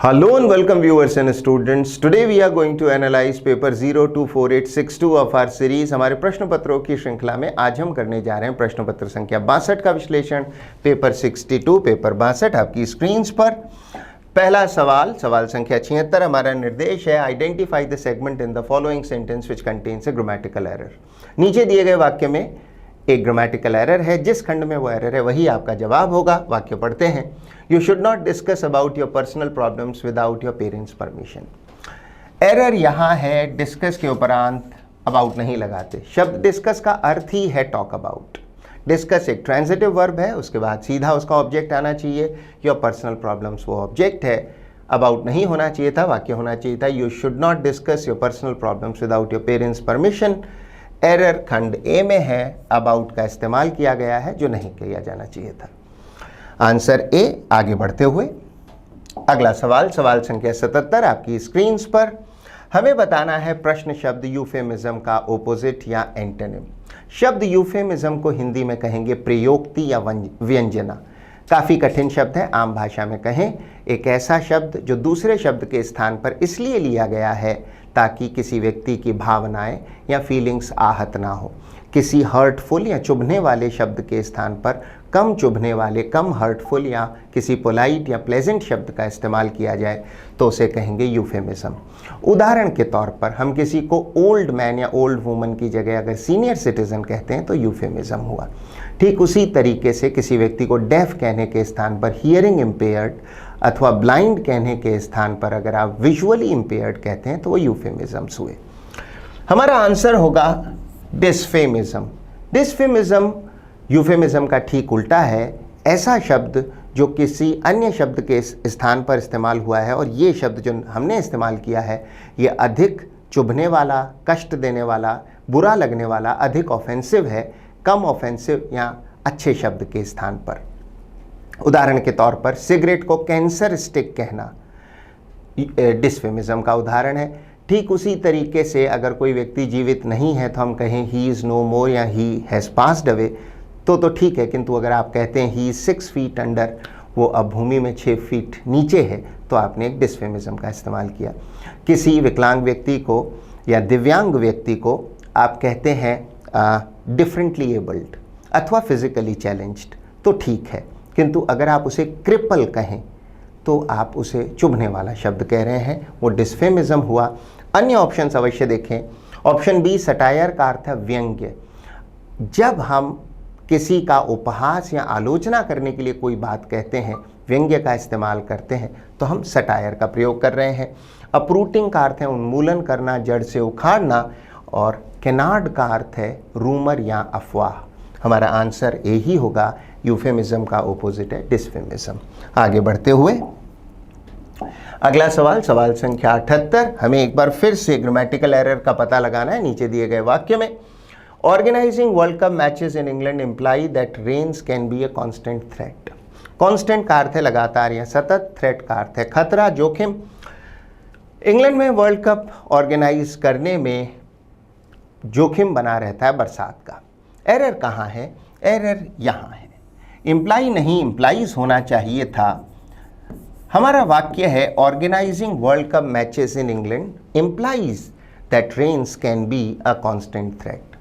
Hello and welcome viewers and students. Today we are going to analyze paper 024862 of our series. हमारे प्रश्न पत्रों की श्रृंखला में आज हम करने जा रहे हैं प्रश्न पत्र संख्या 62 का विश्लेषण। पेपर 62 पेपर 62 आपकी स्क्रीन्स पर। पहला सवाल संख्या 76। हमारा निर्देश है identify the segment in the following sentence which contains A grammatical error. नीचे दिए गए वाक्य में एक ग्रामेटिकल एरर है, जिस खंड में वो एरर है वही आपका जवाब होगा। वाक्य पढ़ते हैं। You should not discuss about your personal problems without your parents permission. Error यहाँ है डिस्कस के उपरांत अबाउट नहीं लगाते। शब्द डिस्कस का अर्थ ही है टॉक अबाउट। डिस्कस एक ट्रांजिटिव वर्ब है, उसके बाद सीधा उसका ऑब्जेक्ट आना चाहिए। योर पर्सनल प्रॉब्लम्स वो ऑब्जेक्ट है, अबाउट नहीं होना चाहिए था, वाक्य होना चाहिए था you should not discuss your personal problems without your parents permission. Error खंड ए में है, अबाउट का इस्तेमाल किया गया है जो नहीं किया जाना चाहिए था। Answer A. आगे बढ़ते हुए अगला सवाल संख्या 77 आपकी स्क्रीन्स पर। हमें बताना है प्रश्न शब्द यूफेमिज्म का ओपोजिट या एंटोनिम। शब्द यूफेमिज्म को हिंदी में कहेंगे प्रयोक्ति या व्यंजना। काफ़ी कठिन शब्द है, आम भाषा में कहें एक ऐसा शब्द जो दूसरे शब्द के स्थान पर इसलिए लिया गया है ताकि किसी व्यक्ति की भावनाएं या फीलिंग्स आहत ना हो। किसी हर्टफुल या चुभने वाले शब्द के स्थान पर कम चुभने वाले, कम हर्टफुल या किसी पोलाइट या प्लेजेंट शब्द का इस्तेमाल किया जाए तो उसे कहेंगे यूफेमिज्म। उदाहरण के तौर पर हम किसी को ओल्ड मैन या ओल्ड वुमन की जगह अगर सीनियर सिटीजन कहते हैं तो यूफेमिज्म हुआ। ठीक उसी तरीके से किसी व्यक्ति को डेफ कहने के स्थान पर हियरिंग इम्पेयर्ड अथवा ब्लाइंड कहने के स्थान पर अगर आप विजुअली इम्पेयर्ड कहते हैं तो वो यूफेमिज्म्स हुए। हमारा आंसर होगा डिस्फेमिज्म। डिस्फेमिज्म यूफेमिज्म का ठीक उल्टा है, ऐसा शब्द जो किसी अन्य शब्द के स्थान पर इस्तेमाल हुआ है, और ये शब्द जो हमने इस्तेमाल किया है ये अधिक चुभने वाला, कष्ट देने वाला, बुरा लगने वाला, अधिक ऑफेंसिव है, कम ऑफेंसिव या अच्छे शब्द के स्थान पर। उदाहरण के तौर पर सिगरेट को कैंसर स्टिक कहना डिस्फेमिज्म का उदाहरण है। ठीक उसी तरीके से अगर कोई व्यक्ति जीवित नहीं है तो हम कहें ही इज़ नो मोर या ही हैज़ पास्ड अवे तो ठीक है, किंतु अगर आप कहते हैं ही 6 फीट अंडर, वो अब भूमि में 6 फीट नीचे है, तो आपने एक डिस्फेमिज्म का इस्तेमाल किया। किसी विकलांग व्यक्ति को या दिव्यांग व्यक्ति को आप कहते हैं डिफरेंटली एबल्ड अथवा फिजिकली चैलेंज्ड तो ठीक है, किंतु अगर आप उसे क्रिपल कहें तो आप उसे चुभने वाला शब्द कह रहे हैं, वो डिस्फेमिज्म हुआ। अन्य ऑप्शंस अवश्य देखें। ऑप्शन बी सटायर का अर्थ है व्यंग्य। जब हम किसी का उपहास या आलोचना करने के लिए कोई बात कहते हैं, व्यंग्य का इस्तेमाल करते हैं, तो हम सटायर का प्रयोग कर रहे हैं। अपरूटिंग का अर्थ है उन्मूलन करना, जड़ से उखाड़ना, और केनार्ड का अर्थ है रूमर या अफवाह। हमारा आंसर ए ही होगा, यूफेमिज्म का ओपोजिट है डिस्फेमिज्म। आगे बढ़ते हुए अगला सवाल संख्या 78। हमें एक बार फिर से ग्रामेटिकल एरर का पता लगाना है। नीचे दिए गए वाक्य में organising world cup matches in England imply that rains can be a constant threat. Constant का अर्थ है लगातार या सतत, थ्रेट का अर्थ है खतरा, जोखिम। इंग्लैंड में वर्ल्ड कप ऑर्गेनाइज करने में जोखिम बना रहता है बरसात का। एरर कहाँ है? एरर यहाँ है। इम्प्लाई नहीं इम्प्लाइज होना चाहिए था। हमारा वाक्य है organising world cup matches in England implies that rains can be a constant threat.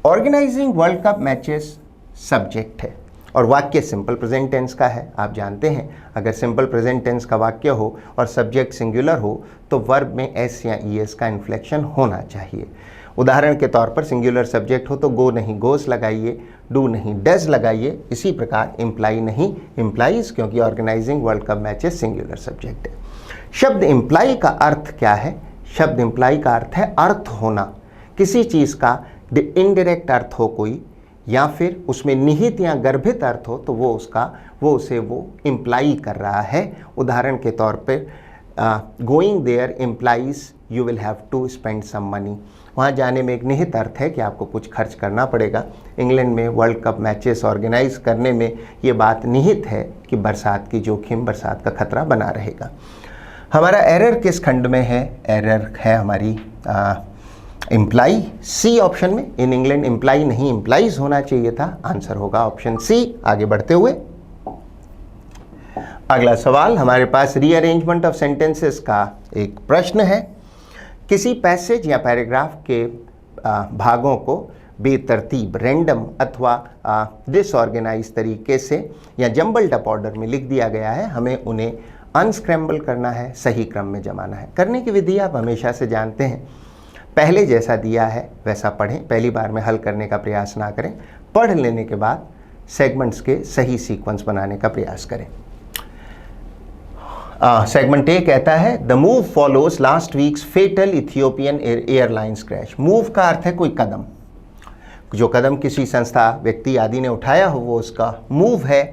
Organising world cup matches subject है और वाक्य सिंपल प्रेजेंट टेंस का है। आप जानते हैं अगर सिंपल प्रेजेंट टेंस का वाक्य हो और सब्जेक्ट सिंगुलर हो तो वर्ब में एस या ईएस का इन्फ्लेक्शन होना चाहिए। उदाहरण के तौर पर सिंगुलर सब्जेक्ट हो तो गो नहीं गोस लगाइए, डू नहीं डज लगाइए। इसी प्रकार इम्प्लाई नहीं इम्प्लाइज, क्योंकि organising world cup matches singular subject है। शब्द इम्प्लाई का अर्थ क्या है? शब्द इम्प्लाई का अर्थ है अर्थ होना। किसी चीज़ का इनडायरेक्ट अर्थ हो कोई, या फिर उसमें निहित या गर्भित अर्थ हो तो वो उसे इम्प्लाई कर रहा है। उदाहरण के तौर पर going there implies you will have to spend some money. वहाँ जाने में एक निहित अर्थ है कि आपको कुछ खर्च करना पड़ेगा। इंग्लैंड में वर्ल्ड कप मैचेस ऑर्गेनाइज करने में ये बात निहित है कि बरसात की जोखिम, बरसात का खतरा बना रहेगा। हमारा एरर किस खंड में है? एरर है हमारी इम्प्लाई, सी ऑप्शन में। इन इंग्लैंड इम्प्लाई नहीं इम्प्लाइज होना चाहिए था। आंसर होगा ऑप्शन सी। आगे बढ़ते हुए अगला सवाल हमारे पास रीअरेंजमेंट ऑफ सेंटेंसेस का एक प्रश्न है। किसी पैसेज या पैराग्राफ के भागों को बेतरतीब, रैंडम अथवा डिसऑर्गेनाइज तरीके से या जंबल्ड अप ऑर्डर में लिख दिया गया है। हमें उन्हें अनस्क्रैम्बल करना है, सही क्रम में जमाना है। करने की विधि आप हमेशा से जानते हैं। पहले जैसा दिया है वैसा पढ़ें, पहली बार में हल करने का प्रयास ना करें। पढ़ लेने के बाद सेगमेंट्स के सही सीक्वेंस बनाने का प्रयास करें। सेगमेंट ए कहता है the move follows last weeks fatal Ethiopian Airlines crash. Move का अर्थ है कोई कदम, जो कदम किसी संस्था, व्यक्ति आदि ने उठाया हो वो उसका मूव है।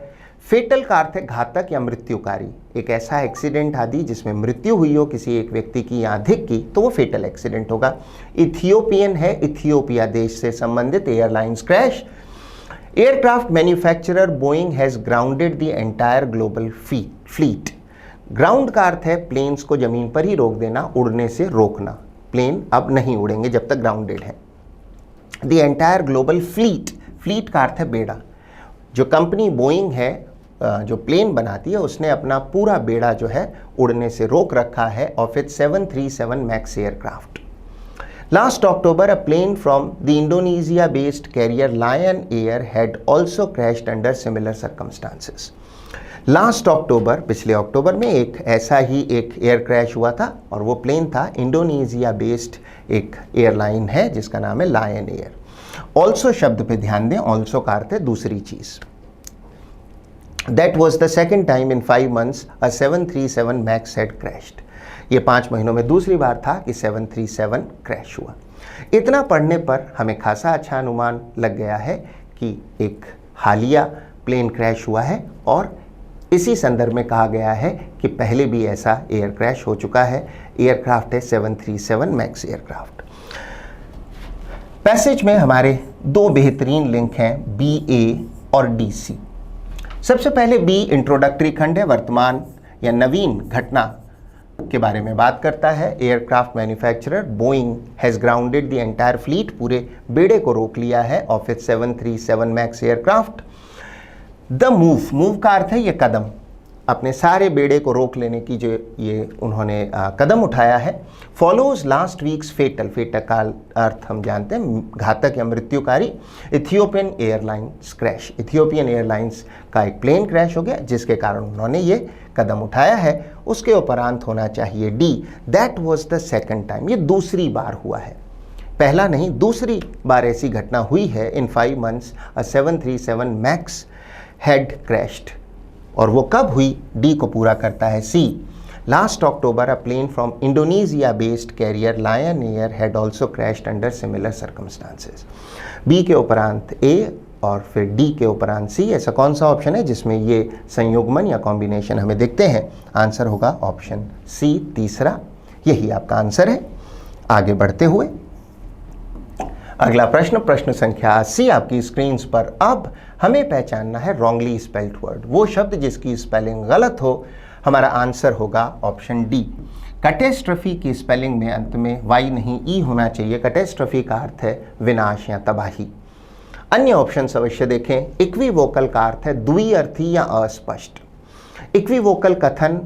फेटल का अर्थ है घातक या मृत्युकारी। एक ऐसा एक्सीडेंट आदि जिसमें मृत्यु हुई हो किसी एक व्यक्ति की या अधिक की, तो वो फेटल एक्सीडेंट होगा। इथियोपियन है इथियोपिया देश से संबंधित airlines crash. Aircraft manufacturer Boeing has grounded the entire global fleet. Ground का अर्थ है प्लेन्स को जमीन पर ही रोक देना, उड़ने से रोकना। प्लेन अब नहीं उड़ेंगे जब तक ग्राउंडेड है। The entire global fleet, fleet का अर्थ है बेड़ा। जो कंपनी बोइंग है जो प्लेन बनाती है, उसने अपना पूरा बेड़ा जो है उड़ने से रोक रखा है of its 737 max aircraft. Last October, a plane from the Indonesia-based carrier Lion Air had also crashed under similar circumstances. Last October, पिछले अक्टूबर में एक ऐसा ही एक एयर क्रैश हुआ था और वो प्लेन था इंडोनेशिया बेस्ड एक एयरलाइन है जिसका नाम है लायन एयर। ऑल्सो शब्द पे ध्यान दें, ऑल्सो का अर्थ है दूसरी चीज। That was the second time in 5 months a 737 MAX had crashed. ये 5 महीनों में दूसरी बार था कि 737 क्रैश हुआ। इतना पढ़ने पर हमें खासा अच्छा अनुमान लग गया है कि एक हालिया प्लेन क्रैश हुआ है और इसी संदर्भ में कहा गया है कि पहले भी ऐसा एयर क्रैश हो चुका है। एयरक्राफ्ट है 737 मैक्स एयरक्राफ्ट। पैसेज में हमारे दो बेहतरीन लिंक हैं, BA और DC। सबसे पहले B इंट्रोडक्टरी खंड है, वर्तमान या नवीन घटना के बारे में बात करता है। Aircraft manufacturer Boeing has grounded the entire fleet, पूरे बेड़े को रोक लिया है of its 737 max aircraft. The move, move का अर्थ है ये कदम, अपने सारे बेड़े को रोक लेने की जो ये उन्होंने कदम उठाया है। Follows last weeks fatal, fatal का अर्थ हम जानते हैं घातक या मृत्युकारी। Ethiopian Airlines crash, Ethiopian Airlines का एक प्लेन क्रैश हो गया जिसके कारण उन्होंने ये कदम उठाया है। उसके उपरांत होना चाहिए D, that was the second time, ये दूसरी बार हुआ है, पहला नहीं दूसरी बार ऐसी घटना हुई है। इन 5 months a 737 max had crashed, और वो कब हुई? D को पूरा करता है C। Last October a plane from Indonesia based carrier Lion Air had also crashed under similar circumstances. B के उपरांत A और फिर D के उपरांत C। ऐसा कौन सा ऑप्शन है जिसमें ये संयुग्मन या कॉम्बिनेशन हमें दिखते हैं? आंसर होगा ऑप्शन C, तीसरा। यही आपका आंसर है। आगे बढ़ते हुए अगला प्रश्न, प्रश्न संख्या 80 आपकी स्क्रीन पर। अब हमें पहचानना है रॉन्गली स्पेल्ड वर्ड, वो शब्द जिसकी स्पेलिंग गलत हो। हमारा आंसर होगा ऑप्शन D। कैटेस्ट्रॉफी की स्पेलिंग में अंत में Y नहीं E होना चाहिए। कैटेस्ट्रॉफी का अर्थ है विनाश या तबाही। अन्य ऑप्शन अवश्य देखें। इक्विवोकल का अर्थ है द्विअर्थी या अस्पष्ट। इक्विवोकल कथन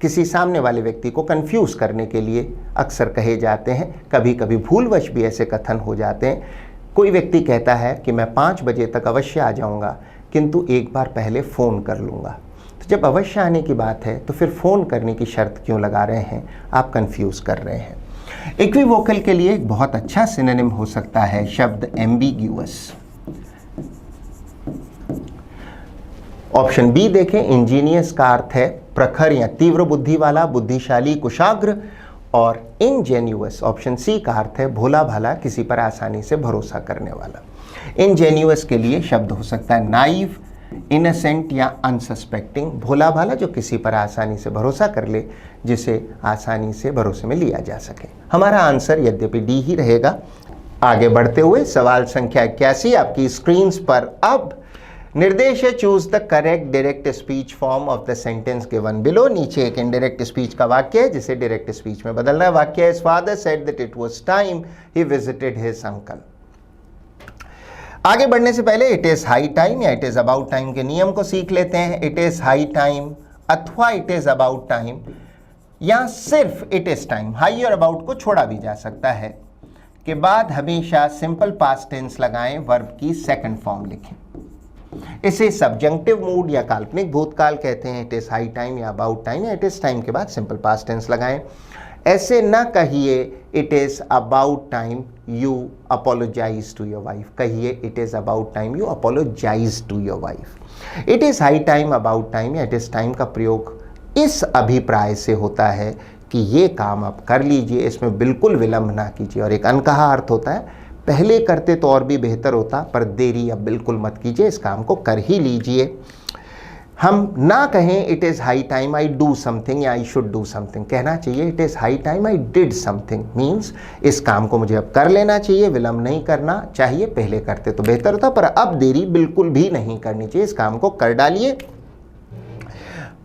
किसी सामने वाले व्यक्ति को कंफ्यूज करने के लिए अक्सर कहे जाते हैं। कभी कभी भूलवश भी ऐसे कथन हो जाते हैं। कोई व्यक्ति कहता है कि मैं 5 बजे तक अवश्य आ जाऊंगा, किंतु एक बार पहले फ़ोन कर लूँगा। तो जब अवश्य आने की बात है तो फिर फ़ोन करने की शर्त क्यों लगा रहे हैं? आप कंफ्यूज कर रहे हैं। इक्विवोकल के लिए एक बहुत अच्छा सिनोनिम हो सकता है शब्द एम्बिग्यूअस। ऑप्शन बी देखें। इंजीनियस का अर्थ है प्रखर या तीव्र बुद्धि वाला, बुद्धिशाली, कुशाग्र। और इनजेन्युअस ऑप्शन सी का अर्थ है भोला भाला, किसी पर आसानी से भरोसा करने वाला। इनजेन्युअस के लिए शब्द हो सकता है नाइव, इनोसेंट या अनसस्पेक्टिंग। भोला भाला जो किसी पर आसानी से भरोसा कर ले, जिसे आसानी से भरोसे में लिया जा सके। हमारा आंसर यद्यपि डी ही रहेगा। आगे बढ़ते हुए सवाल संख्या 81 आपकी स्क्रीन पर। अब निर्देश है choose the correct direct speech form of the sentence given below. नीचे एक इनडायरेक्ट स्पीच का वाक्य है जिसे डायरेक्ट स्पीच में बदलना है। वाक्य है, father said that it was time he visited his uncle. आगे बढ़ने से पहले इट इज हाई टाइम या इट इज अबाउट टाइम के नियम को सीख लेते हैं। इट इज हाई टाइम अथवा इट इज अबाउट टाइम, या सिर्फ इट इज टाइम, हाई और अबाउट को छोड़ा भी जा सकता है, के बाद हमेशा सिंपल पास्ट टेंस लगाएं, वर्ब की सेकंड फॉर्म लिखें। इसे सब्जंक्टिव मूड या काल्पनिक भूतकाल कहते हैं। इट इज हाई टाइम या अबाउट टाइम या इट इज टाइम के बाद सिंपल पास्ट टेंस लगाएं। ऐसे ना कहिए it is about time you apologise to your wife, कहिए it is about time you apologise to your wife. It is high time, about time या it is time का प्रयोग इस अभिप्राय से होता है कि ये काम आप कर लीजिए, इसमें बिल्कुल विलंब ना कीजिए। और एक अनकहा अर्थ होता है, पहले करते तो और भी बेहतर होता, पर देरी अब बिल्कुल मत कीजिए, इस काम को कर ही लीजिए। हम ना कहें it is high time I do something या आई शुड डू समथिंग, कहना चाहिए it is high time I did something, means इस काम को मुझे अब कर लेना चाहिए, विलंब नहीं करना चाहिए, पहले करते तो बेहतर होता पर अब देरी बिल्कुल भी नहीं करनी चाहिए, इस काम को कर डालिए।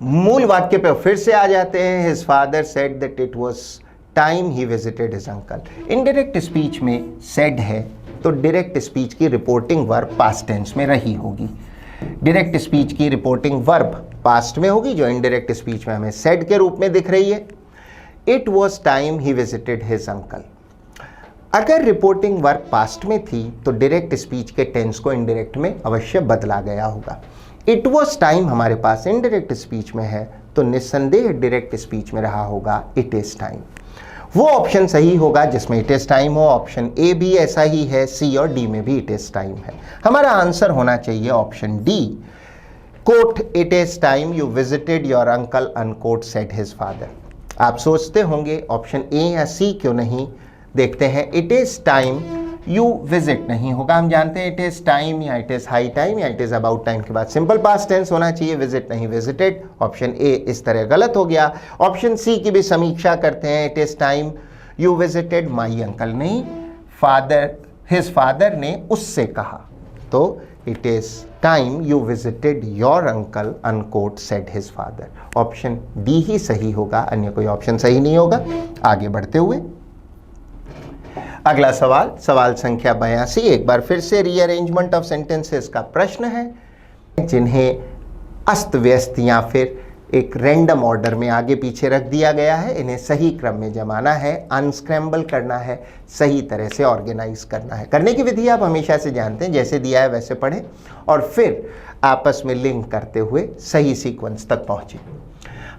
मूल वाक्य पे फिर से आ जाते हैं। His father said that it was time he visited his uncle. Indirect speech में सेड है तो डायरेक्ट स्पीच की रिपोर्टिंग वर्ब पास्ट टेंस में रही होगी। डायरेक्ट स्पीच की रिपोर्टिंग वर्ब पास्ट में होगी, जो इनडायरेक्ट स्पीच में हमें सेड के रूप में दिख रही है। It was time he visited his uncle. अगर रिपोर्टिंग वर्ब पास्ट में थी तो डायरेक्ट स्पीच के टेंस को इनडायरेक्ट में अवश्य बदला गया होगा। इट वाज टाइम हमारे पास इनडायरेक्ट स्पीच में है तो निस्संदेह डायरेक्ट स्पीच में रहा होगा इट इज टाइम। वो ऑप्शन सही होगा जिसमें इट इज टाइम हो। ऑप्शन ए भी ऐसा ही है, सी और डी में भी इट इज टाइम है। हमारा आंसर होना चाहिए option D, quote it is time you visited your uncle unquote said his father. आप सोचते होंगे ऑप्शन ए या सी क्यों नहीं, देखते हैं। It is time you visit नहीं होगा, हम जानते हैं इट इज टाइम या इट इज हाई टाइम या इट इज अबाउट टाइम के बाद सिंपल पास्ट टेंस होना चाहिए, विजिट नहीं विजिटेड। ऑप्शन ए इस तरह गलत हो गया। ऑप्शन सी की भी समीक्षा करते हैं, it is time you visited my uncle, नहीं, फादर हिज फादर ने उससे कहा, तो it is time you visited your uncle unquote said his father. Option D ही सही होगा, अन्य कोई ऑप्शन सही नहीं होगा। आगे बढ़ते हुए अगला सवाल, सवाल संख्या 82, एक बार फिर से रीअरेंजमेंट ऑफ सेंटेंसेस का प्रश्न है, जिन्हें अस्त व्यस्त या फिर एक रैंडम ऑर्डर में आगे पीछे रख दिया गया है। इन्हें सही क्रम में जमाना है, अनस्क्रैम्बल करना है, सही तरह से ऑर्गेनाइज करना है। करने की विधि आप हमेशा से जानते हैं, जैसे दिया है वैसे पढ़ें और फिर आपस में लिंक करते हुए सही सीक्वेंस तक पहुंचे।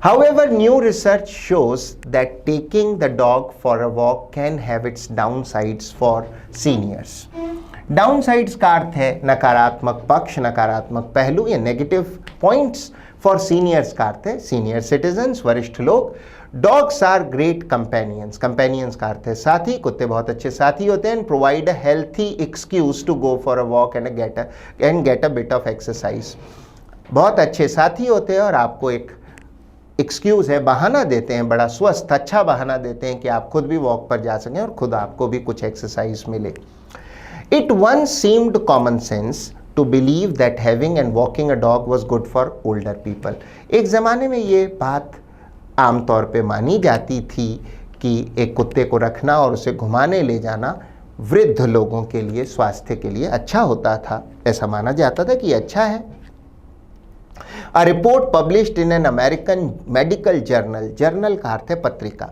However, new research shows that taking the dog for a walk can have its downsides for seniors. Downsides का अर्थ है नकारात्मक पक्ष, नकारात्मक पहलू या नेगेटिव पॉइंट्स। फॉर सीनियर्स का अर्थ है सीनियर सिटीजन्स, वरिष्ठ लोग। Dogs are great companions, companions का अर्थ है साथी, कुत्ते बहुत अच्छे साथी होते हैं। Provide a healthy excuse to go for a walk and get a bit of exercise. बहुत अच्छे साथी होते हैं और आपको एक एक्सक्यूज है, बहाना देते हैं, बड़ा स्वस्थ अच्छा बहाना देते हैं कि आप खुद भी वॉक पर जा सकें और खुद आपको भी कुछ एक्सरसाइज मिले। It once seemed common sense to believe that having and walking a dog was good for older people. एक ज़माने में ये बात आमतौर पे मानी जाती थी कि एक कुत्ते को रखना और उसे घुमाने ले जाना वृद्ध लोगों के लिए, स्वास्थ्य के लिए अच्छा होता था। ऐसा माना जाता था कि अच्छा है। A report published in an American medical journal, journal का अर्थ है पत्रिका,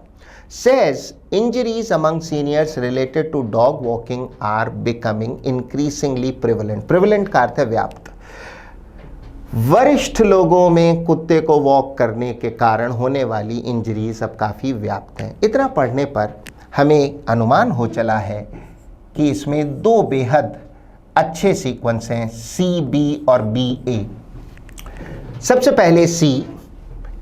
says injuries among seniors related to dog walking are becoming increasingly prevalent. Prevalent का अर्थ है व्याप्त। वरिष्ठ लोगों में कुत्ते को वॉक करने के कारण होने वाली इंजरीज अब काफ़ी व्याप्त हैं। इतना पढ़ने पर हमें अनुमान हो चला है कि इसमें दो बेहद अच्छे सीक्वेंस हैं, सी बी और बी ए। सबसे पहले सी,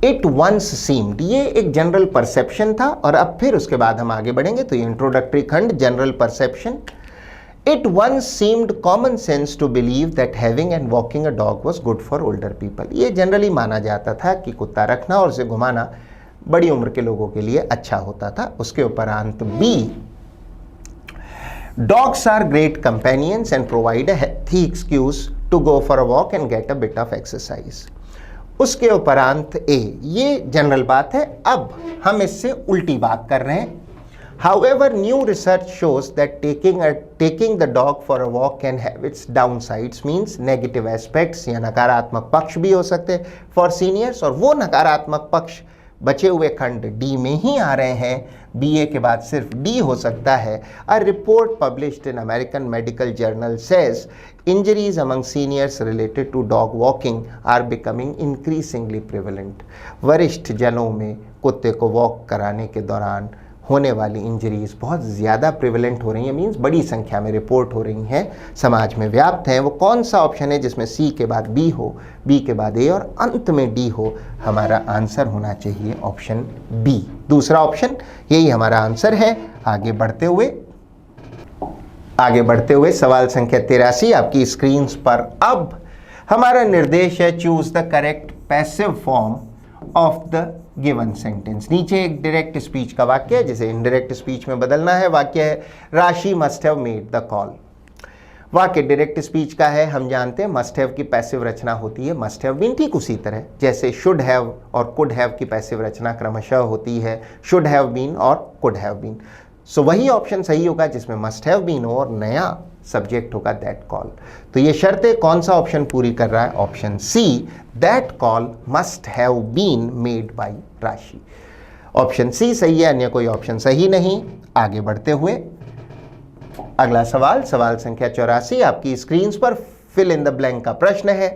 इट वंस सीम्ड, ये एक जनरल परसेप्शन था और अब फिर उसके बाद हम आगे बढ़ेंगे तो ये इंट्रोडक्टरी खंड, general perception. It once seemed common sense to believe that having and walking a dog was good for older people. ये जनरली माना जाता था कि कुत्ता रखना और उसे घुमाना बड़ी उम्र के लोगों के लिए अच्छा होता था। उसके उपरांत B, dogs are great companions and provide a healthy excuse to go for a walk and get a bit of exercise. उसके उपरांत ए, ये जनरल बात है। अब हम इससे उल्टी बात कर रहे हैं। However, new research shows that taking the dog for a walk can have its downsides, means negative aspects या नकारात्मक पक्ष भी हो सकते हैं for seniors, और वो नकारात्मक पक्ष बचे हुए खंड डी में ही आ रहे हैं। बीए के बाद सिर्फ डी हो सकता है। A report published in American medical journal says injuries among seniors related to dog walking are becoming increasingly prevalent. वरिष्ठ जनों में कुत्ते को वॉक कराने के दौरान होने वाली इंजरीज बहुत ज़्यादा प्रिवेलेंट हो रही हैं, मीन्स बड़ी संख्या में रिपोर्ट हो रही हैं, समाज में व्याप्त हैं। वो कौन सा ऑप्शन है जिसमें सी के बाद बी हो, बी के बाद ए और अंत में डी हो? हमारा आंसर होना चाहिए ऑप्शन बी, दूसरा ऑप्शन, यही हमारा आंसर है। आगे बढ़ते हुए सवाल संख्या 83 आपकी स्क्रीन पर। अब हमारा निर्देश है choose the correct passive form of the given sentence. नीचे एक डायरेक्ट स्पीच का वाक्य है जिसे इनडायरेक्ट स्पीच में बदलना है। वाक्य है राशि must have made the call. वाक्य डायरेक्ट स्पीच का है। हम जानते हैं मस्ट हैव की पैसिव रचना होती है मस्ट हैव बीन, ठीक उसी तरह जैसे शुड हैव और कुड हैव की पैसिव रचना क्रमशः होती है शुड हैव बीन और कुड हैव बीन। सो वही ऑप्शन सही होगा जिसमें मस्ट हैव बीन हो और नया सब्जेक्ट होगा दैट कॉल। तो ये शर्तें कौन सा ऑप्शन पूरी कर रहा है? Option C, that call must have been made by Rashi. Option C सही है, अन्य कोई ऑप्शन सही नहीं। आगे बढ़ते हुए अगला सवाल, सवाल संख्या 84 आपकी स्क्रीन पर फिल इन द ब्लैंक का प्रश्न है।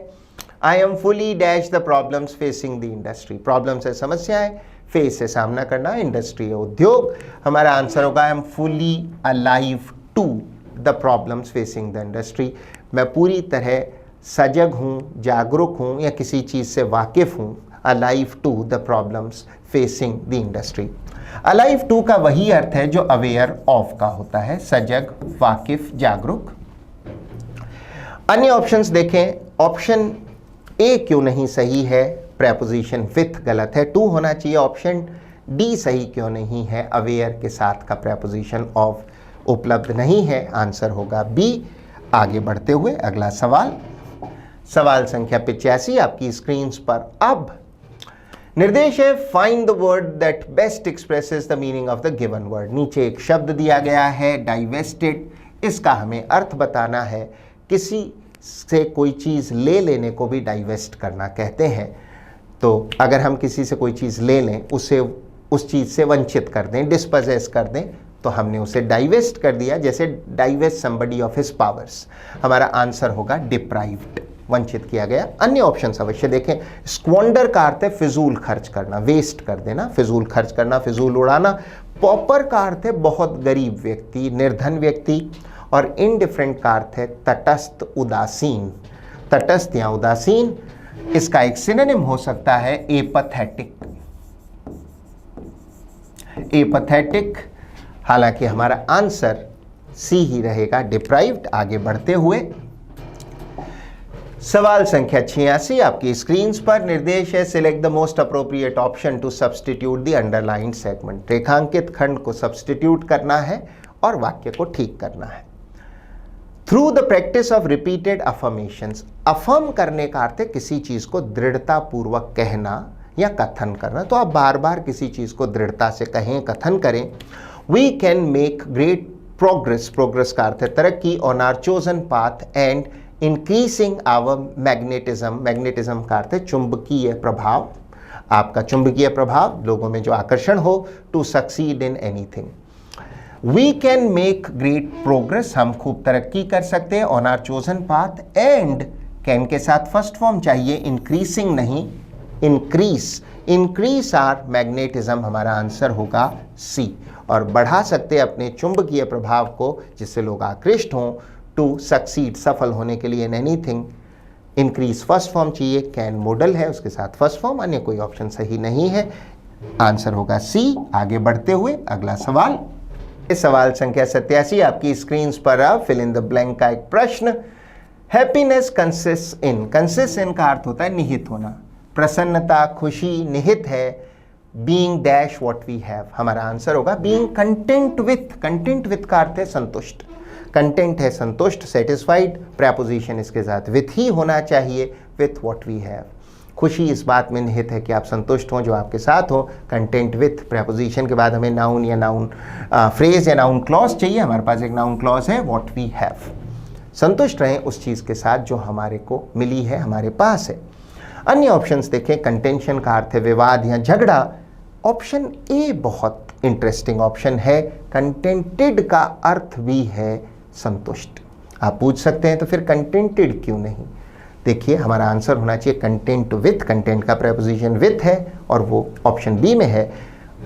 आई am fully dash the problems facing the industry. Problems है समस्याएं, फेस से सामना करना, इंडस्ट्री है उद्योग। हमारा आंसर होगा I am fully alive to the problems facing the industry. मैं पूरी तरह सजग हूँ, जागरूक हूँ या किसी चीज़ से वाकिफ़ हूँ। Alive to the problems facing the industry. Alive to का वही अर्थ है जो अवेयर ऑफ का होता है, सजग, वाकिफ, जागरूक। अन्य ऑप्शंस देखें। ऑप्शन ए क्यों नहीं सही है? प्रेपोजिशन विथ गलत है, टू होना चाहिए। ऑप्शन डी सही क्यों नहीं है? अवेयर के साथ का प्रेपोजिशन ऑफ उपलब्ध नहीं है। आंसर होगा बी। आगे बढ़ते हुए अगला सवाल, सवाल संख्या 85 आपकी स्क्रीन पर। अब निर्देश है find the word that best expresses the meaning of the given word. नीचे एक शब्द दिया गया है डाइवेस्टेड, इसका हमें अर्थ बताना है। किसी से कोई चीज़ ले लेने को भी डाइवेस्ट करना कहते हैं। तो अगर हम किसी से कोई चीज़ ले लें, उसे उस चीज़ से वंचित कर दें, डिस्पोजेस कर दें, तो हमने उसे डाइवेस्ट कर दिया, जैसे divest somebody of his powers. हमारा आंसर होगा डिप्राइव्ड, वंचित किया गया। अन्य ऑप्शंस अवश्य देखें। स्क्वांडर का अर्थ है फिजूल खर्च करना, वेस्ट कर देना, फिजूल खर्च करना, फिजूल उड़ाना। पॉपर का अर्थ है बहुत गरीब व्यक्ति, निर्धन व्यक्ति। और इनडिफरेंट का अर्थ है तटस्थ, उदासीन। तटस्थ या उदासीन, इसका एक सिनोनिम हो सकता है एपैथेटिक। एपैथेटिक। हालांकि हमारा आंसर सी ही रहेगा, डिप्राइव्ड। आगे बढ़ते हुए सवाल संख्या 86 आपकी स्क्रीन पर। निर्देश है select the most appropriate option to substitute the underlined segment. रेखांकित खंड को सब्सटीट्यूट करना है और वाक्य को ठीक करना है। Through the practice of repeated affirmations. Affirm करने का अर्थ है किसी चीज को दृढ़ता पूर्वक कहना या कथन करना। तो आप बार बार किसी चीज को दृढ़ता से कहें, कथन करें। We can make great progress. Progress का अर्थ है तरक्की। On our chosen path and increasing our magnetism. Magnetism का अर्थ है चुंबकीय प्रभाव, आपका चुंबकीय प्रभाव, लोगों में जो आकर्षण हो। To succeed in anything. We can make great progress, हम खूब तरक्की कर सकते हैं। On our chosen path and, can के साथ फर्स्ट फॉर्म चाहिए, इंक्रीजिंग नहीं, इंक्रीज। इंक्रीज आर मैग्नेटिज्म, हमारा आंसर होगा सी। और बढ़ा सकते हैं अपने चुंबकीय प्रभाव को जिससे लोग आकृष्ट हों। टू सक्सीड, सफल होने के लिए। In anything, increase first form चाहिए, कैन मॉडल है उसके साथ फर्स्ट फॉर्म। अन्य कोई ऑप्शन सही नहीं है। आंसर होगा सी। आगे बढ़ते हुए अगला सवाल, सवाल संख्या 87 आपकी स्क्रीन पर। फिल इन द ब्लैंक का एक प्रश्न। Happiness consist in. Consist in का अर्थ होता है निहित होना, प्रसन्नता, खुशी निहित है। Being dash what we have. हमारा आंसर होगा being content with. Content with का अर्थ है संतुष्ट। कंटेंट है संतुष्ट, सेटिस्फाइड। प्रेपोजिशन इसके साथ विथ ही होना चाहिए, विथ व्हाट वी हैव। खुशी इस बात में निहित है कि आप संतुष्ट हों जो आपके साथ हो। कंटेंट विथ प्रेपोजिशन के बाद हमें नाउन या नाउन फ्रेज या नाउन क्लॉज चाहिए। हमारे पास एक नाउन क्लॉज है, व्हाट वी हैव। संतुष्ट रहें उस चीज़ के साथ जो हमारे को मिली है, हमारे पास है। अन्य ऑप्शंस देखें। कंटेंशन का अर्थ है विवाद या झगड़ा। ऑप्शन ए बहुत इंटरेस्टिंग ऑप्शन है। कंटेंटेड का अर्थ भी है संतुष्ट। आप पूछ सकते हैं तो फिर कंटेंटेड क्यों नहीं? देखिए, हमारा आंसर होना चाहिए कंटेंट विथ। कंटेंट का प्रेपोजिशन विथ है और वो ऑप्शन बी में है।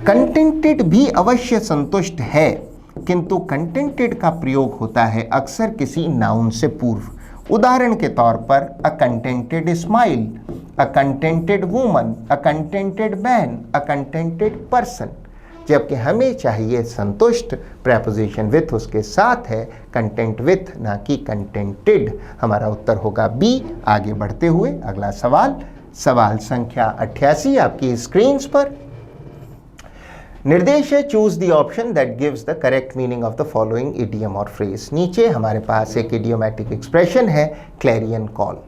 कंटेंटेड भी अवश्य संतुष्ट है, किंतु कंटेंटेड का प्रयोग होता है अक्सर किसी नाउन से पूर्व। उदाहरण के तौर पर अ कंटेंटेड स्माइल, अ कंटेंटेड वुमन, अ कंटेंटेड मैन, अ कंटेंटेड पर्सन। जबकि हमें चाहिए संतुष्ट, प्रेपोजिशन विथ उसके साथ है, कंटेंट विथ ना कि कंटेंटेड। हमारा उत्तर होगा बी। आगे बढ़ते हुए अगला सवाल, सवाल संख्या 88 आपकी स्क्रीन पर। निर्देश है choose the option that gives the correct meaning of the following idiom और फ्रेज। नीचे हमारे पास एक इडियोमैटिक एक्सप्रेशन है, क्लैरियन कॉल।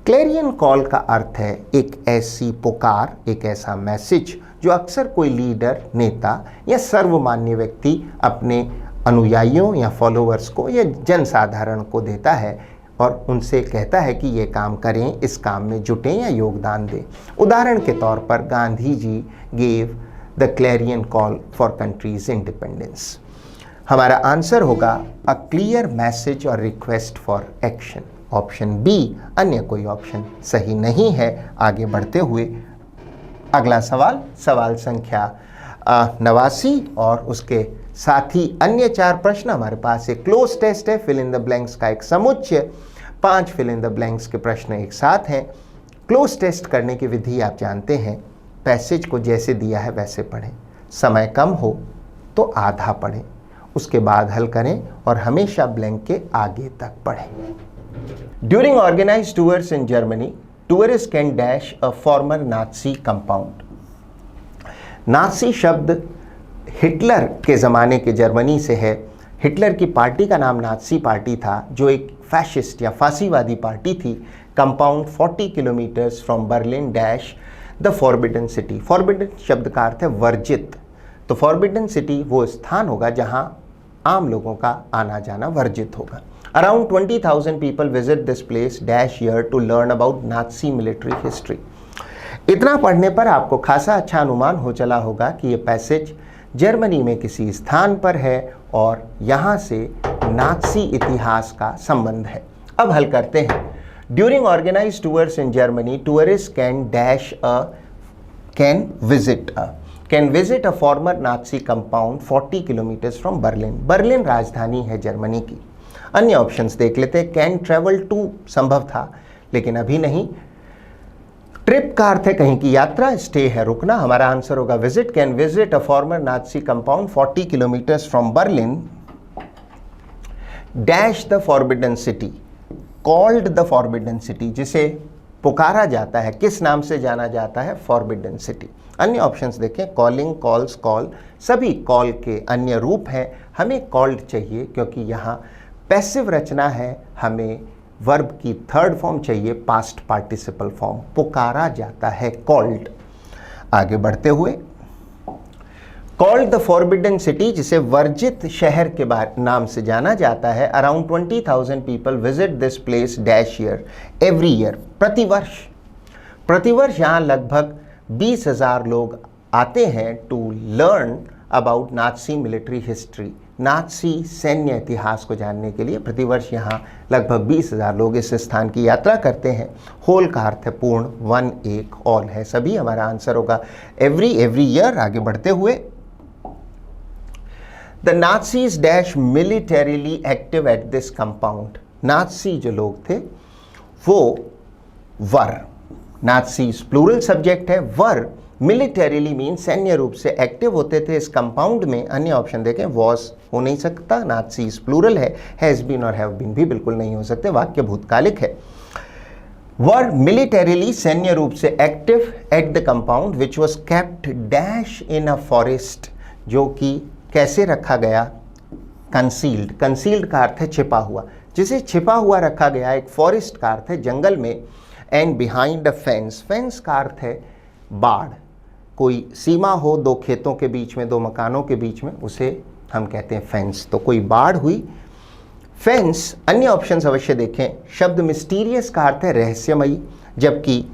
क्लैरियन कॉल का अर्थ है एक ऐसी पुकार, एक ऐसा मैसेज जो अक्सर कोई लीडर, नेता या सर्वमान्य व्यक्ति अपने अनुयायियों या फॉलोअर्स को या जनसाधारण को देता है और उनसे कहता है कि ये काम करें, इस काम में जुटें या योगदान दें। उदाहरण के तौर पर Gandhi ji gave the clarion call for country's independence. हमारा आंसर होगा अ क्लियर मैसेज और request for action. Option B, अन्य कोई ऑप्शन सही नहीं है। आगे बढ़ते हुए अगला सवाल, सवाल संख्या 89 और उसके साथ ही अन्य 4 प्रश्न। हमारे पास एक क्लोज टेस्ट है, फिल इन द ब्लैंक्स का एक समुच्चय। 5 फिल इन द ब्लैंक्स के प्रश्न एक साथ हैं। क्लोज टेस्ट करने की विधि आप जानते हैं, पैसेज को जैसे दिया है वैसे पढ़ें, समय कम हो तो आधा पढ़ें, उसके बाद हल करें और हमेशा ब्लैंक के आगे तक पढ़ें। During organised tours in Germany, tourists can dash a former Nazi compound। Nazi शब्द हिटलर के ज़माने के जर्मनी से है। हिटलर की पार्टी का नाम नाज़ी पार्टी था, जो एक फैशिस्ट या फांसीवादी पार्टी थी। Compound 40 kilometres from Berlin dash the forbidden city. Forbidden शब्द का अर्थ है वर्जित, तो फॉरबिडन सिटी वो स्थान होगा जहां आम लोगों का आना जाना वर्जित होगा। Around 20,000 people visit this place dash year to learn about Nazi military history। इतना पढ़ने पर आपको खासा अच्छा अनुमान हो चला होगा कि ये पैसेज जर्मनी में किसी स्थान पर है और यहाँ से नाज़ी इतिहास का संबंध है। अब हल करते हैं। During organised tours in Germany, tourist can visit a former Nazi compound 40 kilometres from Berlin. Berlin राजधानी है जर्मनी की। अन्य ऑप्शंस देख लेते हैं। कैन ट्रेवल टू संभव था लेकिन अभी नहीं। ट्रिप का अर्थ है कहीं की यात्रा, स्टे है रुकना। हमारा आंसर होगा visit. Can visit a former Nazi compound 40 kilometres from Berlin dash the forbidden city, called the forbidden city, जिसे पुकारा जाता है, किस नाम से जाना जाता है, फॉरबिडन सिटी। अन्य ऑप्शंस देखें। कॉलिंग, कॉल्स, कॉल, सभी कॉल के अन्य रूप हैं। हमें कॉल्ड चाहिए क्योंकि यहाँ पैसिव रचना है, हमें वर्ब की थर्ड फॉर्म चाहिए, पास्ट पार्टिसिपल फॉर्म। पुकारा जाता है, कॉल्ड। आगे बढ़ते हुए, कॉल्ड द फॉरबिडन सिटी, जिसे वर्जित शहर के नाम से जाना जाता है। Around 20,000 people visit this place dash year, every year, प्रतिवर्ष। प्रतिवर्ष यहाँ लगभग 20,000 लोग आते हैं to learn about Nazi military history, Nazi सैन्य इतिहास को जानने के लिए प्रतिवर्ष यहाँ लगभग 20,000 लोग इस स्थान की यात्रा करते हैं। होल का अर्थ है पूर्ण, वन एक, ऑल है सभी। हमारा आंसर होगा एवरी ईयर। आगे बढ़ते हुए, the Nazis dash militarily active at this compound. Nazi जो लोग थे वो वर, नाज़ीज प्लूरल सब्जेक्ट है, वर मिलिटरीली मीन सैन्य रूप से एक्टिव होते थे इस कंपाउंड में। अन्य ऑप्शन देखें। वॉज हो नहीं सकता, नाज़ीज प्लूरल है, हैज़ बीन और हैव बीन भी बिल्कुल नहीं हो सकते, वाक्य भूतकालिक है। वर मिलिटरीली सैन्य रूप से active at the compound which was kept dash in a forest, जो कि कैसे रखा गया, कंसील्ड। कंसील्ड का अर्थ है छिपा हुआ, जिसे छिपा हुआ रखा गया। एक फॉरेस्ट का अर्थ है जंगल में। And behind a fence, fence का अर्थ है बाड़, कोई सीमा हो दो खेतों के बीच में, दो मकानों के बीच में, उसे हम कहते हैं फेंस। तो कोई बाड़ हुई, फेंस। अन्य ऑप्शंस अवश्य देखें। शब्द मिस्टीरियस का अर्थ है रहस्यमयी, जबकि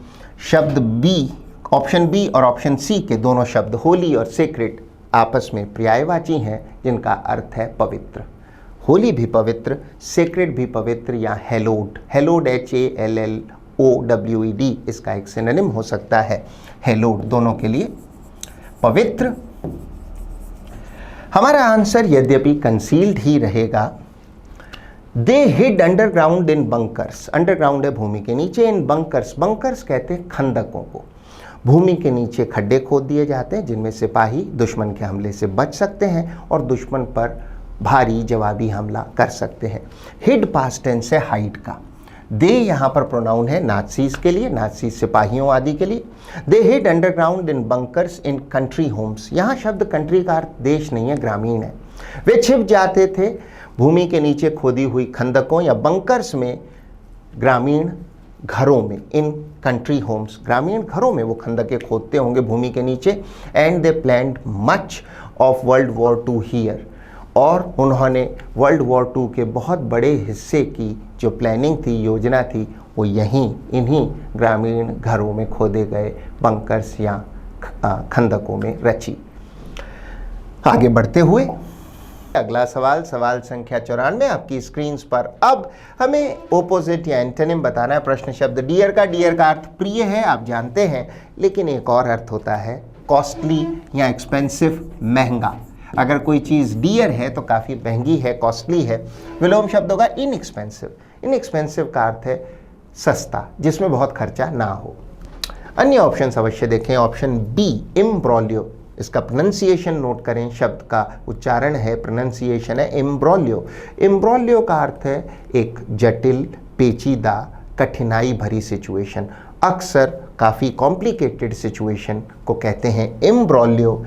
शब्द बी, ऑप्शन बी और ऑप्शन सी के दोनों शब्द होली और सेक्रेड आपस में पर्यायवाची हैं, जिनका अर्थ है पवित्र। होली भी पवित्र, सेक्रेड भी पवित्र, या हेलोड, हेलोड HALLOWED इसका एक सिनोनिम हो सकता है हेलोड, दोनों के लिए पवित्र। हमारा आंसर यद्यपि कंसील्ड ही रहेगा। They hid underground in bunkers, underground है भूमि के नीचे, इन बंकर्स, बंकर्स कहते हैं खंदकों को, भूमि के नीचे खड्डे खोद दिए जाते हैं जिनमें सिपाही दुश्मन के हमले से बच सकते हैं और दुश्मन पर भारी जवाबी हमला कर सकते हैं। हिड पास्ट टेंस है हाइड का। दे यहाँ पर प्रोनाउन है नाज़ीज़ के लिए, नाज़ी सिपाहियों आदि के लिए। They hid underground in bunkers in country homes, यहाँ शब्द कंट्री का अर्थ देश नहीं है, ग्रामीण है। वे छिप जाते थे भूमि के नीचे खोदी हुई खंदकों या बंकर्स में, ग्रामीण घरों में, इन कंट्री होम्स, ग्रामीण घरों में वो खंदकें खोदते होंगे भूमि के नीचे। And they planned much of world war II here, और उन्होंने वर्ल्ड वॉर II के बहुत बड़े हिस्से की जो प्लानिंग थी, योजना थी, वो यहीं इन्हीं ग्रामीण घरों में खोदे गए बंकर्स या खंदकों में रची। आगे बढ़ते हुए अगला सवाल, सवाल संख्या 94 आपकी स्क्रीन पर। अब हमें ओपोजिट या एंटोनिम बताना है। प्रश्न शब्द डियर का, डियर का अर्थ प्रिय है, आप जानते हैं, लेकिन एक और अर्थ होता है कॉस्टली या एक्सपेंसिव, महंगा। अगर कोई चीज़ डियर है तो काफ़ी महंगी है, कॉस्टली है। विलोम शब्द होगा इनएक्सपेंसिव, इनएक्सपेंसिव का अर्थ है सस्ता, जिसमें बहुत खर्चा ना हो। अन्य ऑप्शन अवश्य देखें। ऑप्शन बी इम्ब्रोलियो, इसका प्रोनंसिएशन नोट करें, शब्द का उच्चारण है, प्रोनंसिएशन है इम्ब्रोलियो। इम्ब्रोलियो का अर्थ है एक जटिल, पेचीदा, कठिनाई भरी सिचुएशन, अक्सर काफ़ी कॉम्प्लिकेटेड सिचुएशन को कहते हैं इम्ब्रोलियो।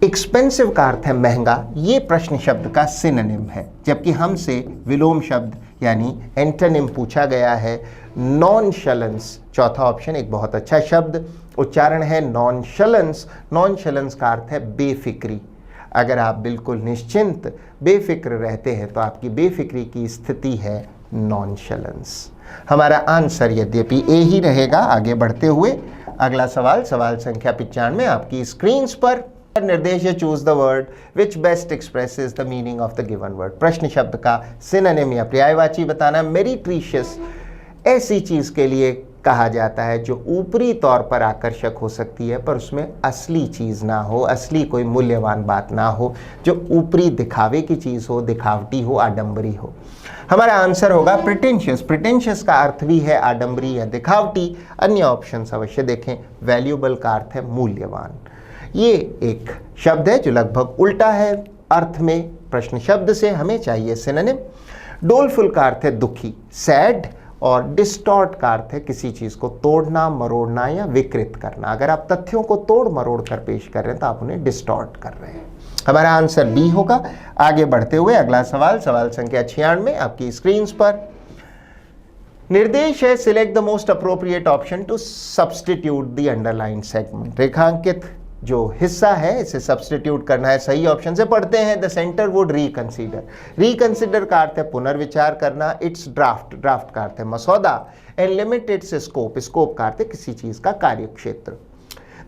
एक्सपेंसिव का अर्थ है महंगा, ये प्रश्न शब्द का सिनोनिम है, जबकि हमसे विलोम शब्द यानी एंटोनिम पूछा गया है नॉनशलेंस। चौथा ऑप्शन एक बहुत अच्छा शब्द, उच्चारण है नॉनशलेंस। नॉनशलेंस का अर्थ है बेफिक्री। अगर आप बिल्कुल निश्चिंत, बेफिक्र रहते हैं तो आपकी बेफिक्री की स्थिति है नॉनशलेंस। हमारा आंसर यद्यपि ए ही रहेगा। आगे बढ़ते हुए अगला सवाल, सवाल संख्या 95 आपकी स्क्रीन पर। निर्देश है choose the word which best expresses the meaning of the given word. प्रश्न शब्द का सिनोनिम या पर्यायवाची बताना। मेरिट्रिशियस ऐसी चीज के लिए कहा जाता है जो ऊपरी तौर पर आकर्षक हो सकती है पर उसमें असली चीज ना हो, असली कोई मूल्यवान बात ना हो, जो ऊपरी दिखावे की चीज हो, दिखावटी हो, आडंबरी हो। हमारा आंसर होगा प्रिटेंशियस। प्रिटेंशियस का अर्थ भी है आडंबरी या दिखावटी। अन्य ऑप्शन अवश्य देखें। वैल्यूएबल का अर्थ है मूल्यवान। ये एक शब्द है जो लगभग उल्टा है अर्थ में प्रश्न शब्द से, हमें चाहिए सिनोनिम। डोलफुल का अर्थ है दुखी, सैड, और डिस्टॉर्ट का अर्थ है किसी चीज़ को तोड़ना, मरोड़ना या विकृत करना। अगर आप तथ्यों को तोड़ मरोड़ कर पेश कर रहे हैं तो आप उन्हें डिस्टॉर्ट कर रहे हैं। हमारा आंसर बी होगा। आगे बढ़ते हुए अगला सवाल, सवाल संख्या 96 आपकी स्क्रीन पर। निर्देश है select the most appropriate option to substitute the underline segment. रेखांकित जो हिस्सा है इसे सब्सटीट्यूट करना है सही ऑप्शन से। पढ़ते हैं the centre would reconsider. Reconsider का अर्थ है पुनर्विचार करना। इट्स ड्राफ्ट, ड्राफ्ट का अर्थ है मसौदा। And limit its scope, scope का अर्थ है किसी चीज का कार्यक्षेत्र।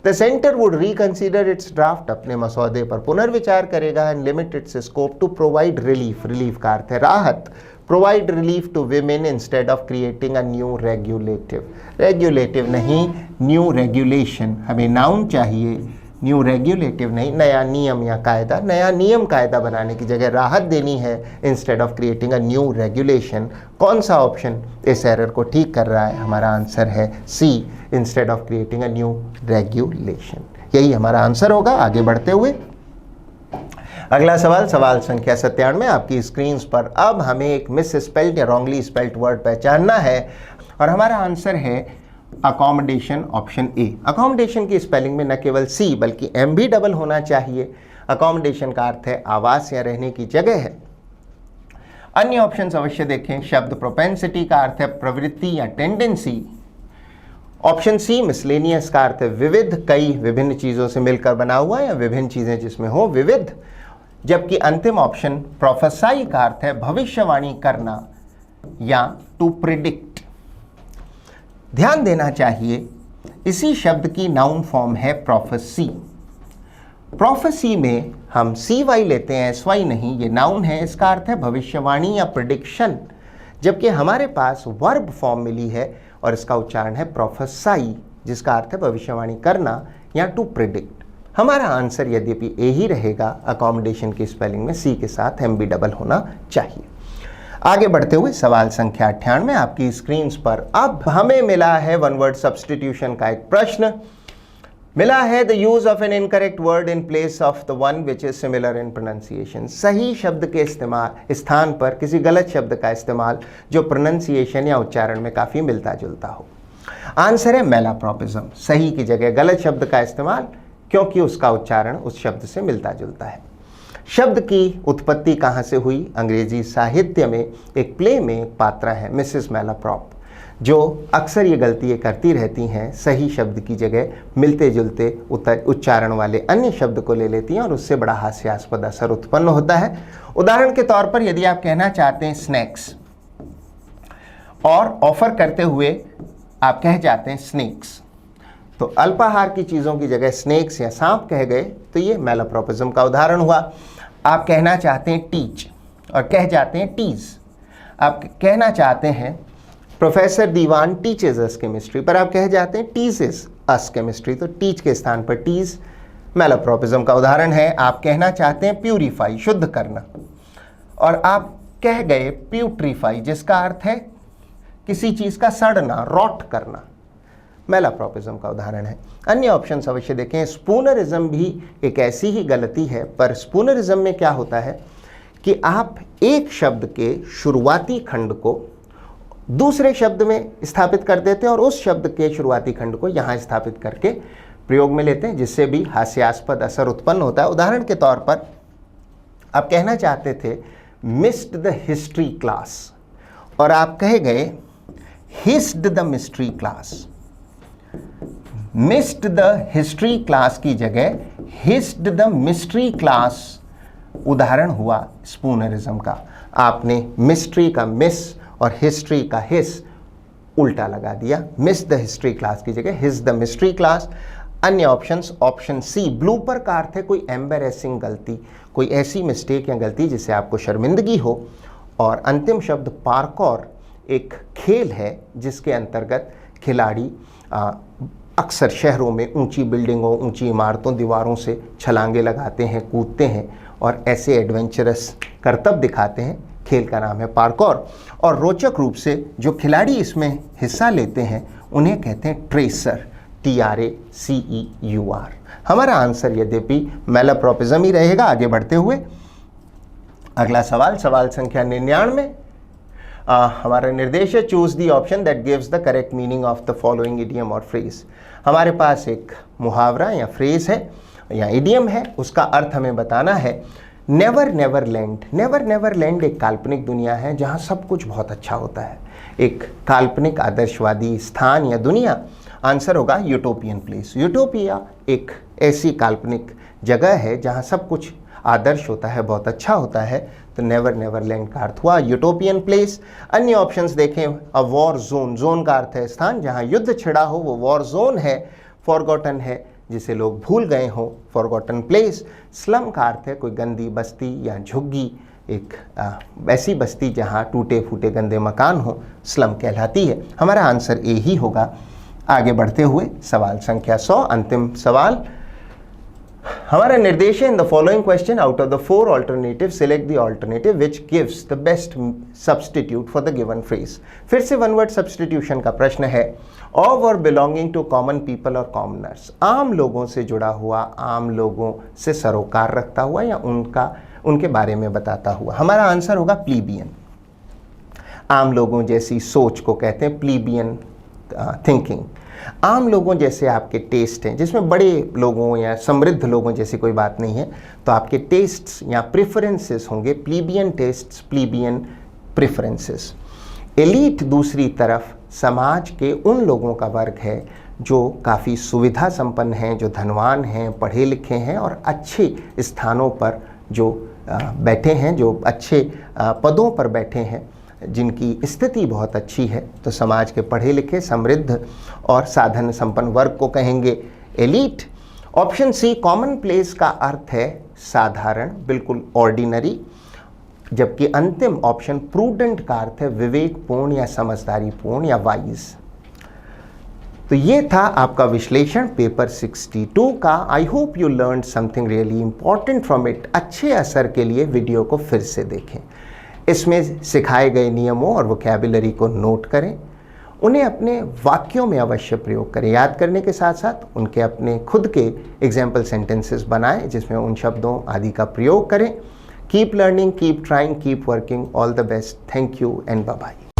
The centre would reconsider its draft, अपने मसौदे पर पुनर्विचार करेगा। And limit its scope to provide relief, relief का अर्थ है राहत। Provide relief to women instead of creating a new regulative, regulative नहीं न्यू रेगुलेशन, हमें नाउन चाहिए, न्यू रेगुलेटिव नहीं, नया नियम या कायदा, नया नियम कायदा बनाने की जगह राहत देनी है instead of creating a new regulation. कौन सा ऑप्शन इस एरर को ठीक कर रहा है? हमारा आंसर है C, instead of creating a new regulation. यही हमारा आंसर होगा। आगे बढ़ते हुए अगला सवाल, सवाल संख्या 97 आपकी स्क्रीन पर। अब हमें एक मिस स्पेल्ड या रॉन्गली स्पेल्ड वर्ड पहचानना है और हमारा आंसर है अकोमोडेशन, ऑप्शन ए। अकोमोडेशन की स्पेलिंग में न केवल सी बल्कि एम भी डबल होना चाहिए। अकोमोडेशन का अर्थ है आवास या रहने की जगह है। अन्य ऑप्शन अवश्य देखें। शब्द प्रोपेंसिटी का अर्थ है प्रवृत्ति या टेंडेंसी। ऑप्शन सी मिसलेनियस का अर्थ है विविध, कई विभिन्न चीजों से मिलकर बना हुआ या विभिन्न चीजें जिसमें हो विविध। जबकि अंतिम ऑप्शन प्रोफेसाई का अर्थ है भविष्यवाणी करना या टू प्रिडिक्ट। ध्यान देना चाहिए इसी शब्द की नाउन फॉर्म है प्रोफेसी। प्रोफेसी में हम सी वाई लेते हैं, एस वाई नहीं, ये नाउन है, इसका अर्थ है भविष्यवाणी या प्रिडिक्शन। जबकि हमारे पास वर्ब फॉर्म मिली है और इसका उच्चारण है प्रोफेसाई, जिसका अर्थ है भविष्यवाणी करना या टू प्रिडिक्ट। हमारा आंसर यद्यपि ए ही रहेगा, अकोमोडेशन की स्पेलिंग में सी के साथ एम बी डबल होना चाहिए। आगे बढ़ते हुए सवाल संख्या 98 आपकी स्क्रीन पर अब हमें मिला है वन वर्ड सब्स्टिट्यूशन का एक प्रश्न। मिला है the use of an incorrect word in place of the one which is similar in pronunciation. सही शब्द के इस्तेमाल स्थान पर किसी गलत शब्द का इस्तेमाल जो प्रोनाउंसिएशन या उच्चारण में काफी मिलता जुलता हो। आंसर है मैलाप्रॉपिज्म, सही की जगह गलत शब्द का इस्तेमाल क्योंकि उसका उच्चारण उस शब्द से मिलता जुलता है। शब्द की उत्पत्ति कहाँ से हुई? अंग्रेजी साहित्य में एक प्ले में एक पात्रा है मिसेस मैलाप्रॉप, जो अक्सर ये गलती करती रहती हैं, सही शब्द की जगह मिलते जुलते उच्चारण वाले अन्य शब्द को ले लेती हैं और उससे बड़ा हास्यास्पद असर उत्पन्न होता है। उदाहरण के तौर पर यदि आप कहना चाहते हैं स्नैक्स और ऑफर करते हुए आप कह जाते हैं स्नेक्स, तो अल्पाहार की चीज़ों की जगह स्नेक्स या सांप कह गए तो ये मैलाप्रॉपिज्म का उदाहरण हुआ। आप कहना चाहते हैं टीच और कह जाते हैं टीज। आप कहना चाहते हैं प्रोफेसर दीवान टीचेज अस केमिस्ट्री, पर आप कह जाते हैं टीचेज अस केमिस्ट्री, तो टीच के स्थान पर टीज मैलाप्रॉपिज्म का उदाहरण है। आप कहना चाहते हैं प्यूरिफाई, शुद्ध करना, और आप कह गए प्यूट्रीफाई, जिसका अर्थ है किसी चीज़ का सड़ना, रॉट करना, मैलाप्रॉपिज्म का उदाहरण है। अन्य ऑप्शन अवश्य देखें। स्पूनरिज्म भी एक ऐसी ही गलती है, पर स्पूनरिज्म में क्या होता है कि आप एक शब्द के शुरुआती खंड को दूसरे शब्द में स्थापित कर देते हैं और उस शब्द के शुरुआती खंड को यहाँ स्थापित करके प्रयोग में लेते हैं, जिससे भी हास्यास्पद असर उत्पन्न होता है। उदाहरण के तौर पर आप कहना चाहते थे मिस्ड द हिस्ट्री क्लास और आप कह गए hissed the mystery class. Missed the history class की जगह हिस्ड द मिस्ट्री क्लास उदाहरण हुआ स्पूनरिज्म का। आपने मिस्ट्री का मिस और हिस्ट्री का हिस उल्टा लगा दिया। मिस द हिस्ट्री क्लास की जगह हिस द मिस्ट्री क्लास। अन्य ऑप्शंस, ऑप्शन सी ब्लूपर का अर्थ है कोई एम्बेरेसिंग गलती, कोई ऐसी मिस्टेक या गलती जिससे आपको शर्मिंदगी हो। और अंतिम शब्द पार्कोर एक खेल है जिसके अंतर्गत खिलाड़ी अक्सर शहरों में ऊंची बिल्डिंगों, ऊंची इमारतों, दीवारों से छलांगे लगाते हैं, कूदते हैं और ऐसे एडवेंचरस करतब दिखाते हैं। खेल का नाम है पार्कोर। और रोचक रूप से जो खिलाड़ी इसमें हिस्सा लेते हैं उन्हें कहते हैं ट्रेसर, TRACEUR। हमारा आंसर यद्यपि मैलाप्रॉपिज्म ही रहेगा। आगे बढ़ते हुए अगला सवाल, सवाल संख्या 99। हमारा निर्देश है choose the option that gives the correct meaning of the following idiom और फ्रेज। हमारे पास एक मुहावरा या फ्रेज है या इडियम है, उसका अर्थ हमें बताना है। Never never land. Never never land एक काल्पनिक दुनिया है जहाँ सब कुछ बहुत अच्छा होता है, एक काल्पनिक आदर्शवादी स्थान या दुनिया। आंसर होगा यूटोपियन प्लेस। यूटोपिया एक ऐसी काल्पनिक जगह है जहाँ सब कुछ आदर्श होता है, बहुत अच्छा होता है, तो नेवर नेवर लैंड का अर्थ हुआ यूटोपियन प्लेस। अन्य ऑप्शंस देखें। अ वॉर जोन, जोन का अर्थ है स्थान जहाँ युद्ध छिड़ा हो, वो वॉर जोन है। फॉरगॉटन है जिसे लोग भूल गए हों, फॉरगॉटन प्लेस। स्लम का अर्थ है कोई गंदी बस्ती या झुग्गी, एक ऐसी बस्ती जहाँ टूटे फूटे गंदे मकान हो, स्लम कहलाती है। हमारा आंसर ए ही होगा। आगे बढ़ते हुए सवाल संख्या 100, अंतिम सवाल। हमारा निर्देश है in the following question out of the 4 alternative select the alternative which gives the best substitute for the given phrase. फिर से वन वर्ड सब्स्टिट्यूशन का प्रश्न है। ऑफ और बिलोंगिंग टू कॉमन पीपल और कॉमनर्स, आम लोगों से जुड़ा हुआ, आम लोगों से सरोकार रखता हुआ या उनके बारे में बताता हुआ। हमारा आंसर होगा प्लीबियन। आम लोगों जैसी सोच को कहते हैं प्लीबियन थिंकिंग। आम लोगों जैसे आपके टेस्ट हैं, जिसमें बड़े लोगों या समृद्ध लोगों जैसी कोई बात नहीं है, तो आपके टेस्ट्स या प्रेफरेंसेस होंगे plebeian tests, plebeian preferences. Elite दूसरी तरफ समाज के उन लोगों का वर्ग है जो काफ़ी सुविधा संपन्न हैं, जो धनवान हैं, पढ़े लिखे हैं और अच्छे स्थानों पर जो बैठे हैं, जो अच्छे पदों पर बैठे हैं, जिनकी स्थिति बहुत अच्छी है, तो समाज के पढ़े लिखे, समृद्ध और साधन संपन्न वर्ग को कहेंगे elite. Option C commonplace का अर्थ है साधारण, बिल्कुल ऑर्डिनरी, जबकि अंतिम ऑप्शन प्रूडेंट का अर्थ है विवेकपूर्ण या समझदारीपूर्ण या वाइज। तो ये था आपका विश्लेषण पेपर 62 का। I hope you learn something really important from it. अच्छे असर के लिए वीडियो को फिर से देखें, इसमें सिखाए गए नियमों और वोकैबुलरी को नोट करें, उन्हें अपने वाक्यों में अवश्य प्रयोग करें। याद करने के साथ साथ उनके अपने खुद के एग्जाम्पल सेंटेंसेस बनाएं जिसमें उन शब्दों आदि का प्रयोग करें। Keep learning, keep trying, keep working. All the best. Thank you and bye bye.